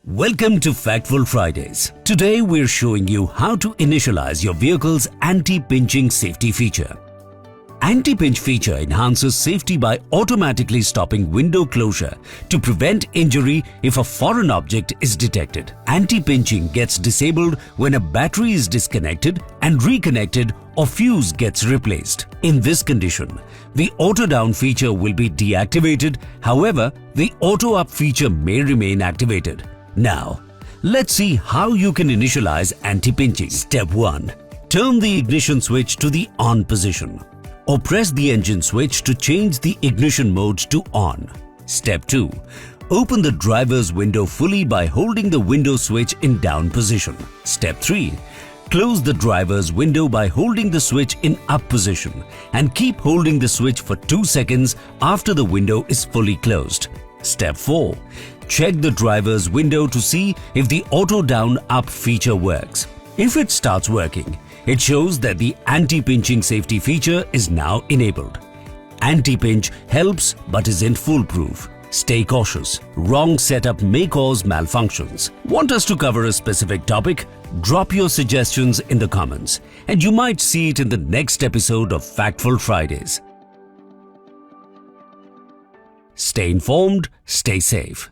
Welcome to Factful Fridays. Today we're showing you how to initialize your vehicle's anti-pinching safety feature. Anti-pinch feature enhances safety by automatically stopping window closure to prevent injury if a foreign object is detected. Anti-pinching gets disabled when a battery is disconnected and reconnected or fuse gets replaced. In this condition, the auto down feature will be deactivated. However, the auto up feature may remain activated. Now, let's see how you can initialize anti-pinching. Step 1. Turn the ignition switch to the on position, or press the engine switch to change the ignition mode to on. Step 2. Open the driver's window fully by holding the window switch in down position. Step 3. Close the driver's window by holding the switch in up position and keep holding the switch for 2 seconds after the window is fully closed. Step 4. Check the driver's window to see if the auto down up feature works. If it starts working, it shows that the anti-pinching safety feature is now enabled. Anti-pinch helps but isn't foolproof. Stay cautious. Wrong setup may cause malfunctions. Want us to cover a specific topic? Drop your suggestions in the comments and you might see it in the next episode of Factful Fridays. Stay informed, stay safe.